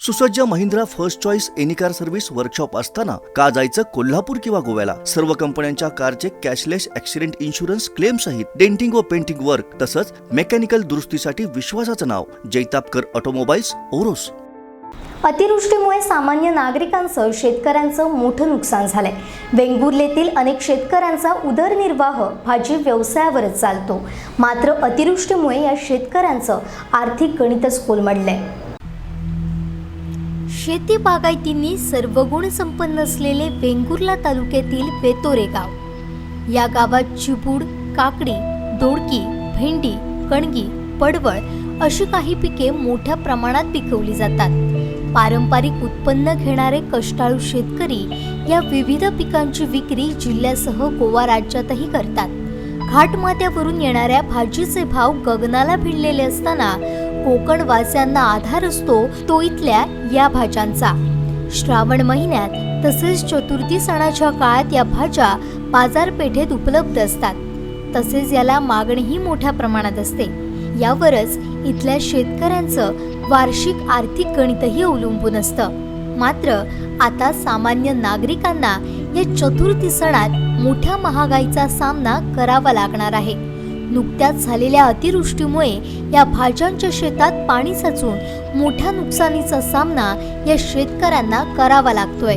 सुसज्ज Mahindra first choice any car service workshop असताना का जायचं कोल्हापूर किंवा गोव्याला? सर्व कंपन्यांच्या कारचे कॅशलेस ॲक्सिडेंट इन्शुरन्स क्लेम सहित डेंटिंग व पेंटिंग वर्क तसंच मेकॅनिकल दुरुस्तीसाठी विश्वासाचं नाव जैतापकर ऑटोमोबाईल्स ओरोस. अतिवृष्टीमुळे सामान्य नागरिकांचं शेतकऱ्यांचं मोठं नुकसान झालंय. वेंगुर्लेतील अनेक शेतकऱ्यांचा उदरनिर्वाह भाजी व्यवसायावरच चालतो. मात्र अतिवृष्टीमुळे या शेतकऱ्यांचं आर्थिक गणितच कोलमडलंय. शेती बागायतींनी सर्व गुण संपन्न असलेले वेंगुर्ला तालुक्यातील वेतोरे गाव. या गावात चिबूड, काकडी, दोडकी, भेंडी, कणगी, पडवळ अशी काही पिके मोठ्या प्रमाणात पिकवली जातात. पारंपरिक उत्पन्न घेणारे कष्टाळू शेतकरी या विविध पिकांची विक्री जिल्ह्यासह गोवा राज्यातही करतात. घाटमाथ्यावरून येणाऱ्या भाजीचे भाव गगनाला भिडलेले असताना कोकणवासियांना आधार असतो तो इथल्या या भाज्यांचा. श्रावण महिन्यात तसेच चतुर्थी सणाच्या काळात या भाज्या बाजारपेठेत उपलब्ध असतात. तसेच याला मागणीही मोठ्या प्रमाणात असते. यावरच इथल्या शेतकऱ्यांचं वार्षिक आर्थिक गणितही अवलंबून असतं. मात्र आता सामान्य नागरिकांना या चतुर्थी सणात मोठ्या महागाईचा सामना करावा लागणार आहे. नुकत्याच झालेल्या अतिवृष्टीमुळे या भाज्यांच्या शेतात पाणी साचून मोठ्या नुकसानीचा सामना या शेतकऱ्यांना करावा लागतोय.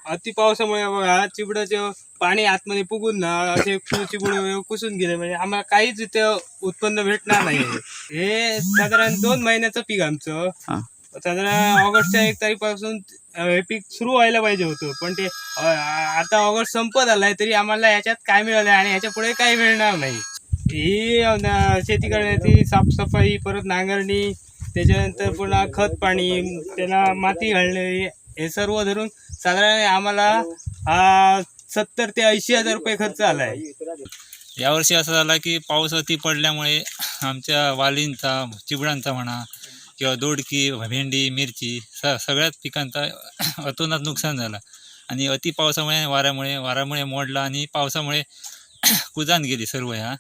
अति पावसामुळे बघा चिबडाचे पाणी आतमध्ये पुगून ना असे चिबूड कुसून गेले, म्हणजे आम्हाला काहीच इथे उत्पन्न भेटणार नाही. हे साधारण 2 महिन्याचं पीक आमचं. साधारण ऑगस्टच्या 1 तारखेपासून हे पीक सुरू व्हायला पाहिजे होतं, पण ते आता ऑगस्ट संपत आलाय तरी आम्हाला याच्यात काय मिळालं आणि याच्या पुढे काही मिळणार नाही. ही शेती करण्याची साफसफाई, परत नांगरणी, त्याच्यानंतर पुन्हा खत पाणी, त्याला माती घालणे, हे सर्व धरून साधारण आम्हाला 70 ते 80 हजार रुपये खर्च आला आहे. यावर्षी असं झालं की पाऊस अति पडल्यामुळे आमच्या वालींचा, चिबडांचा म्हणा किंवा दोडकी, भेंडी, मिरची सगळ्याच पिकांचा अतोनात नुकसान झालं. आणि अति पावसामुळे वाऱ्यामुळे मोडला आणि पावसामुळे कुजान गेली सर्व. ह्या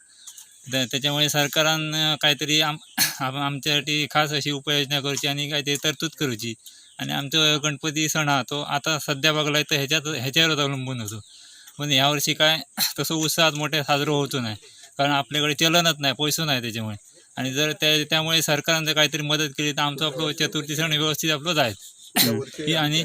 त्याच्यामुळे सरकारानं काहीतरी आमच्यासाठी खास अशी उपाययोजना करूची आणि काहीतरी तरतूद करूची. आणि आमचं गणपती सण हा तो आता सध्या बघला तर ह्याच्यावरच अवलंबून होतो. पण यावर्षी काय तसं उत्साहात मोठ्या साजरं होतो नाही, कारण आपल्याकडे चलनच नाही, पैसे नाही त्याच्यामुळे. आणि जर त्यामुळे सरकारनं जर काहीतरी मदत केली तर आमचं आपलं चतुर्थी सण व्यवस्थित आपलं जाईल. आणि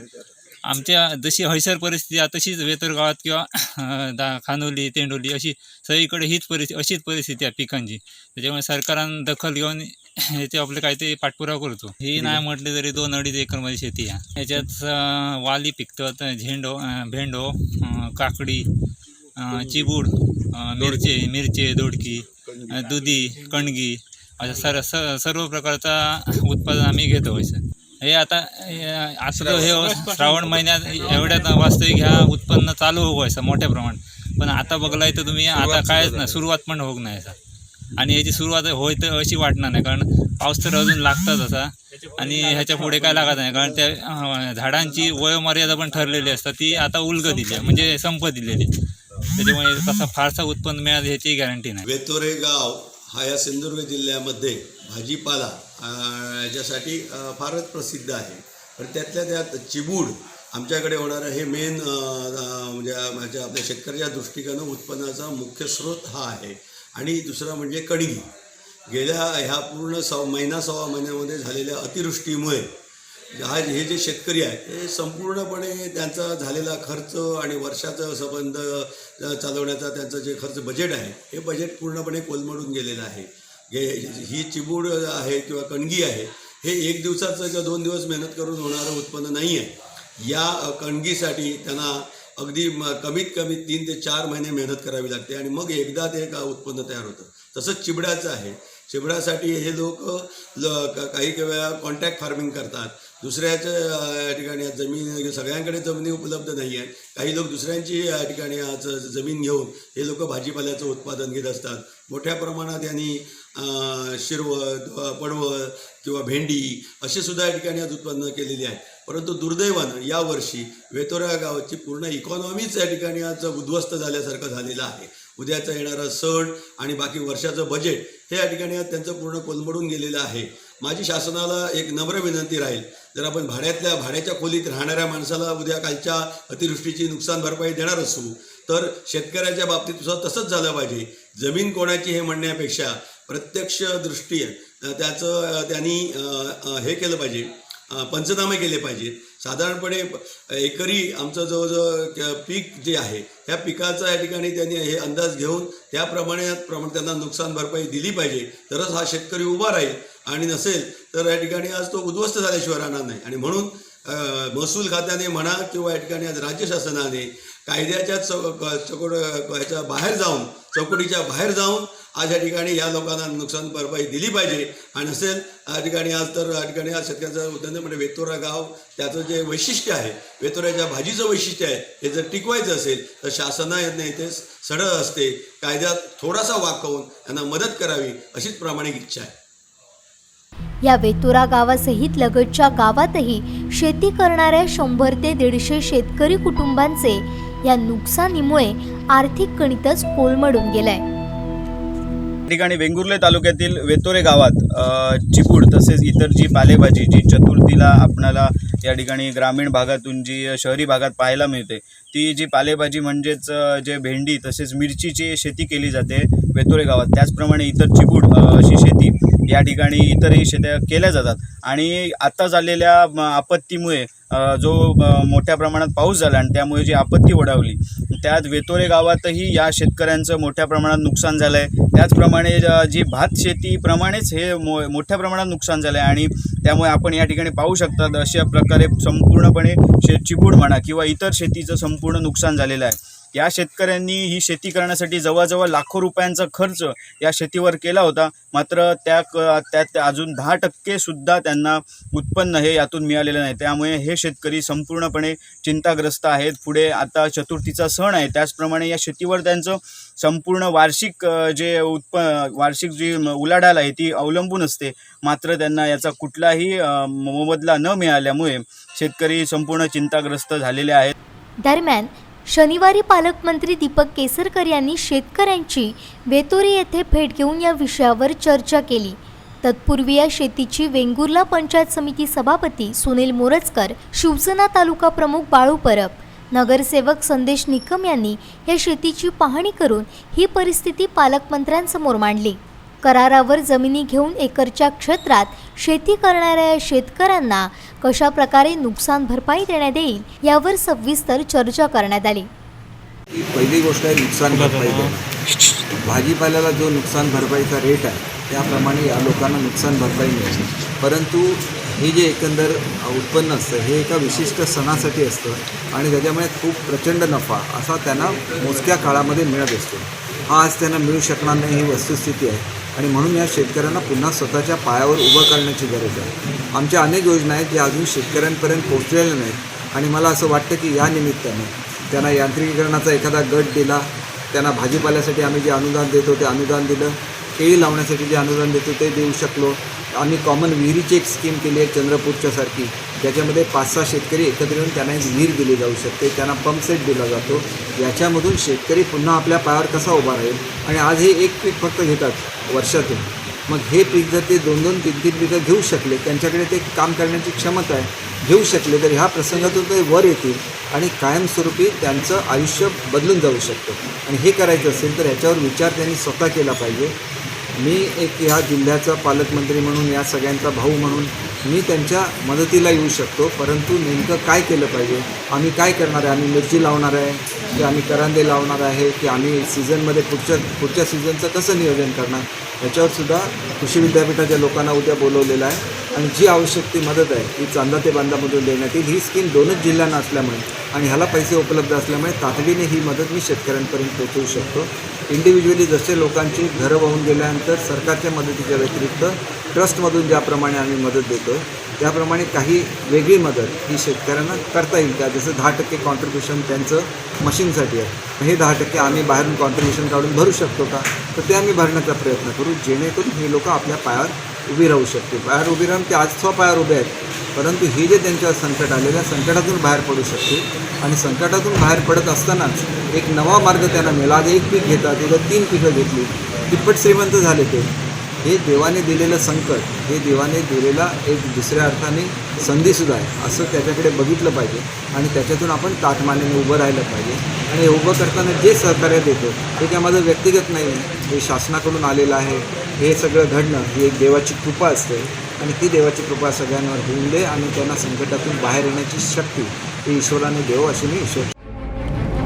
आमच्या जशी हैसर परिस्थिती आहे तशीच वेतोर गावात किंवा खानोली, तेंडोली अशी सगळीकडे अशीच परिस्थिती आहे पिकांची. त्याच्यामुळे सरकारानं दखल घेऊन ह्याचे आपले काहीतरी पाठपुरावा करतो. ही नाही म्हटले तरी 2-2.5 एकरमध्ये शेती आहे. ह्याच्यात वाली पिकतात, भेंडो, काकडी, चिबूड, मिरची, दोडकी, दुधी, कणगी अशा सर्व प्रकारचा उत्पादन आम्ही घेतो. हे आता असं हे श्रावण महिन्यात एवढ्यात वास्तविक ह्या उत्पन्न चालू व्हायचं मोठ्या प्रमाणात. पण आता बघलाय तर तुम्ही आता कायच नाही, सुरुवात पण होत नाही असा. आणि याची सुरुवात होय तर अशी वाटणार नाही, कारण पाऊस तर अजून लागतात असा. आणि ह्याच्या पुढे काय लागत नाही, कारण त्या झाडांची वयोमर्यादा पण ठरलेली असतात, ती आता उलगं दिली आहे, म्हणजे संपत दिलेली. त्याच्यामुळे तसा फारसा उत्पन्न मिळालं ह्याची गॅरंटी नाही. वेतोरे गाव हा या सिंधुदुर्ग जिल्ह्यामध्ये भाजीपाला याच्यासाठी फारच प्रसिद्ध आहे. पण त्यातल्या त्यात चिबूड आमच्याकडे होणारं हे मेन म्हणजे आपल्या शेतकऱ्याच्या दृष्टिकोनानं उत्पन्नाचा मुख्य स्रोत हा आहे. आणि दुसरा म्हणजे कणगी. गेल्या ह्या पूर्ण सव्वा महिन्यामध्ये झालेल्या अतिवृष्टीमुळे हे जे शेतकरी आहेत हे संपूर्णपणे त्यांचा झालेला खर्च आणि वर्षाचा संबंध चालवण्याचा त्यांचं जे खर्च बजेट आहे हे बजेट पूर्णपणे कोलमडून गेलेलं आहे. ही चिबूड आहे किंवा कणगी आहे हे 1 दिवसाचं किंवा 2 दिवस मेहनत करून होणारं उत्पन्न नाही आहे. या कणगीसाठी त्यांना अगदी कमीत कमी 3 ते 4 महिने मेहनत करावी लागते आणि मग एकदा ते उत्पन्न तयार होतं. तसंच चिबड्याचं आहे. चिबड्यासाठी हे लोक काही वेळा कॉन्ट्रॅक्ट फार्मिंग करतात. दुसऱ्याच्या ठिकाणी जमीन, सगळ्यांकडे जमिनी उपलब्ध नाही आहेत. काही लोक दुसऱ्यांची या ठिकाणी जमीन घेऊन हे लोक भाजीपाल्याचं उत्पादन घेत असतात. मोठ्या प्रमाणात यांनी शिरवळ, पडवळ किंवा भेंडी असे सुद्धा या ठिकाणी आज उत्पन्न केलेली आहे. परंतु दुर्दैवानं यावर्षी वेतोरा गावाची पूर्ण इकॉनॉमीच या ठिकाणी आज उद्ध्वस्त झाल्यासारखं झालेलं आहे. उद्याचा येणारा सण आणि बाकी वर्षाचं बजेट हे या ठिकाणी त्यांचं पूर्ण कोलमडून गेलेलं आहे. माझी शासनाला एक नम्र विनंती राहील, जर आपण भाड्याच्या खोलीत राहणाऱ्या माणसाला उद्या कालच्या अतिवृष्टीची नुकसान भरपाई देणार असू तर शेतकऱ्याच्या बाबतीत सुद्धा तसंच झालं पाहिजे. जमीन कोणाची हे म्हणण्यापेक्षा प्रत्यक्ष दृष्टी त्यांनी हे केलं पाहिजे, पंचनामे केले पाहिजेत. साधारणपणे एकरी आमचं जवळजवळ पीक जे आहे ह्या पिकाचा या ठिकाणी त्यांनी हे अंदाज घेऊन त्याप्रमाणे त्यांना नुकसान भरपाई दिली पाहिजे, तरच हा शेतकरी उभा राहील. आणि नसेल तर या ठिकाणी आज तो उद्ध्वस्त झाल्याशिवाय राहणार नाही. आणि म्हणून महसूल खात्याने म्हणा किंवा या ठिकाणी आज राज्य शासनाने कायद्याच्या ह्याच्या बाहेर जाऊन, चौकटीच्या बाहेर जाऊन आज या ठिकाणी या लोकांना नुकसान भरपाई दिली पाहिजे. आणि नसेल या ठिकाणी आज शेतकऱ्यांचं उद्यान म्हणजे वेतोरा गाव त्याचं जे वैशिष्ट्य आहे, वेतोऱ्याच्या भाजीचं वैशिष्ट्य आहे, हे जर टिकवायचं असेल तर शासनाने ते सरळ असते कायद्यात थोडासा वाकवून त्यांना मदत करावी अशीच प्रामाणिक इच्छा आहे. या वेतोरा गावासहित लगतच्या गावातही शेती करणाऱ्या 100 ते 150 शेतकरी कुटुंबांचे या नुकसानीमुळे आर्थिक गणितच कोलमडून गेलंय. ठिकाणी वेंगुर्ले तालुक्यातील वेतोरे गावात चिपूड तसेच इतर जी पालेभाजी जी चतुर्थीला आपणाला या ठिकाणी ग्रामीण भागातून जी शहरी भागात पाहायला मिळते ती जी पालेभाजी म्हणजेच जे भेंडी तसेच मिरचीची शेती केली जाते वेतोरे गावात, त्याचप्रमाणे इतर चिपूड अशी शेती या ठिकाणी इतरही शेत्या केल्या जातात. आणि आत्ता झालेल्या आपत्तीमुळे जो मोठ्या प्रमाणात पाऊस झाला आणि त्यामुळे जी आपत्ती ओढावली त्यात वेतोरे गावातही या शेतकऱ्यांचं मोठ्या प्रमाणात नुकसान झालं आहे. त्याचप्रमाणे जी भात शेतीप्रमाणेच हे मोठ्या प्रमाणात नुकसान झालं आहे. आणि त्यामुळे आपण या ठिकाणी पाहू शकतात अशा प्रकारे संपूर्णपणे चिपूड म्हणा किंवा इतर शेतीचं संपूर्ण नुकसान झालेलं आहे. या शेतकऱ्यांनी ही शेती करण्यासाठी जवळजवळ लाखो रुपयांचा खर्च या शेतीवर केला होता, मात्र त्यात अजून 10% सुद्धा त्यांना उत्पन्न हे यातून मिळालेलं नाही. त्यामुळे हे शेतकरी संपूर्णपणे चिंताग्रस्त आहेत. पुढे आता चतुर्थीचा सण आहे, त्याचप्रमाणे या शेतीवर त्यांचं संपूर्ण वार्षिक जी उलाढाल आहे ती अवलंबून असते. मात्र त्यांना याचा कुठलाही मोबदला न मिळाल्यामुळे शेतकरी संपूर्ण चिंताग्रस्त झालेले आहेत. दरम्यान शनिवारी पालकमंत्री दीपक केसरकर यांनी शेतकऱ्यांची वेतोरे येथे भेट घेऊन या विषयावर चर्चा केली. तत्पूर्वी या शेतीची वेंगुर्ला पंचायत समिती सभापती सुनील मोरजकर, शिवसेना तालुका प्रमुख बाळू परब, नगरसेवक संदेश निकम यांनी या शेतीची पाहणी करून ही परिस्थिती पालकमंत्र्यांसमोर मांडली. करारावर जमिनी घेऊन एकरच्या क्षेत्रात शेती करणाऱ्या शेतकऱ्यांना कशा प्रकारे नुकसान भरपाई देण्यात येईल यावर सविस्तर चर्चा करण्यात आली. पहिली गोष्ट आहे नुकसान भरपाई देणं. भाजीपाल्याला जो नुकसान भरपाईचा रेट आहे त्याप्रमाणे या लोकांना नुकसान भरपाई मिळते. परंतु हे जे एकंदर उत्पन्न असतं हे एका विशिष्ट सणासाठी असतं आणि त्याच्यामुळे खूप प्रचंड नफा असा त्यांना मोजक्या काळामध्ये मिळत असतो. हा आज त्यांना मिळू शकणार नाही ही वस्तुस्थिती आहे. आणि म्हणून या शेतकऱ्यांना पुन्हा स्वतःच्या पायावर उभं करण्याची गरज आहे. आमच्या अनेक योजना आहेत ज्या अजून शेतकऱ्यांपर्यंत पोहोचलेल्या नाहीत आणि मला असं वाटतं की या निमित्ताने त्यांना यांत्रिकीकरणाचा एखादा गट दिला, त्यांना भाजीपाल्यासाठी आम्ही जे अनुदान देतो ते अनुदान दिलं, केळी लावण्यासाठी जे अनुदान देतो ते देऊ शकलो. आम्ही कॉमन विहिरीची एक स्कीम केली आहे चंद्रपूरच्या सारखी, ज्याच्यामध्ये 5-6 शेतकरी एकत्र येऊन त्यांना एक विहीर दिली जाऊ शकते, त्यांना पंप सेट दिला जातो. याच्यामधून शेतकरी पुन्हा आपल्या पायावर कसा उभा राहील. आणि आज हे एक पीक फक्त घेतात वर्षातून, मग हे पीक जर ते 2-2, 3-3 पिकं घेऊ शकले, त्यांच्याकडे ते काम करण्याची क्षमता आहे, घेऊ शकले तर ह्या प्रसंगातून ते वर येतील आणि कायमस्वरूपी त्यांचं आयुष्य बदलून जाऊ शकतं. आणि हे करायचं असेल तर ह्याच्यावर विचार त्यांनी स्वतः केला पाहिजे. मी एक ह्या जिल्ह्याचा पालकमंत्री म्हणून, या सगळ्यांचा भाऊ म्हणून मी त्यांच्या मदतीला येऊ शकतो. परंतु नेमकं काय केलं पाहिजे, आम्ही काय करणार आहे, आम्ही मिरची लावणार आहे की आम्ही करांदे लावणार आहे की आम्ही सीझनमध्ये पुढच्या सीझनचं कसं नियोजन करणार, याच्यावरसुद्धा कृषी विद्यापीठाच्या लोकांना उद्या बोलवलेलं आहे. आणि जी आवश्यक ती मदत आहे ती चांदा ते बांधामधून देण्यात येईल. ही स्कीम 2च जिल्ह्यांना असल्यामुळे आणि ह्याला पैसे उपलब्ध असल्यामुळे तातडीने ही मदत मी शेतकऱ्यांपर्यंत पोहोचवू शकतो. इंडिव्हिज्युअली जसे लोकांची घरं वाहून गेल्यानंतर सरकारच्या मदतीच्या व्यतिरिक्त ट्रस्टमधून ज्याप्रमाणे आम्ही मदत देतो त्याप्रमाणे काही वेगळी मदत ही शेतकऱ्यांना करता येईल का. जसं 10% कॉन्ट्रिब्युशन त्यांचं मशीनसाठी आहे, हे 10% आम्ही बाहेरून कॉन्ट्रिब्युशन काढून भरू शकतो का, तर ते आम्ही भरण्याचा प्रयत्न करू, जेणेकरून हे लोक आपल्या पायावर उभी राहू शकतील. पायावर उभी राहून ते आज पायावर उभे आहेत, परंतु हे जे त्यांच्यावर संकट आलेलं आहे संकटातून बाहेर पडू शकतील. आणि संकटातून बाहेर पडत असतानाच एक नवा मार्ग त्यांना मिळाला. आज 1 पीक घेतात, उद्या 3 पिकं घेतली, तिप्पट श्रीमंत झाले ते. हे देवाने दिलेलं संकट, हे देवाने दिलेला एक दुसऱ्या अर्थाने संधीसुद्धा आहे असं त्याच्याकडे बघितलं पाहिजे आणि त्याच्यातून आपण ताठमानेने उभं राहिलं पाहिजे. आणि हे उभं करताना जे सहकार्य देतो हे काय माझं व्यक्तिगत नाही आहे, हे शासनाकडून आलेलं आहे. हे सगळं घडणं ही एक देवाची कृपा असते आणि ती देवाची कृपा सगळ्यांवर होऊन दे आणि त्यांना संकटातून बाहेर येण्याची शक्ती ही ईश्वराने देव अशी मी ईश्वर.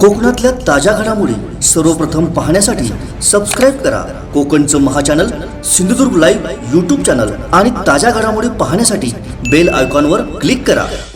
कोकणातल्या ताज्या घडामोडी सर्वप्रथम पाहण्यासाठी सबस्क्राईब करा कोकणचं महाचॅनल सिंधुदुर्ग लाईव्ह यूट्यूब चॅनल आणि ताज्या घडामोडी पाहण्यासाठी बेल आयकॉनवर क्लिक करा.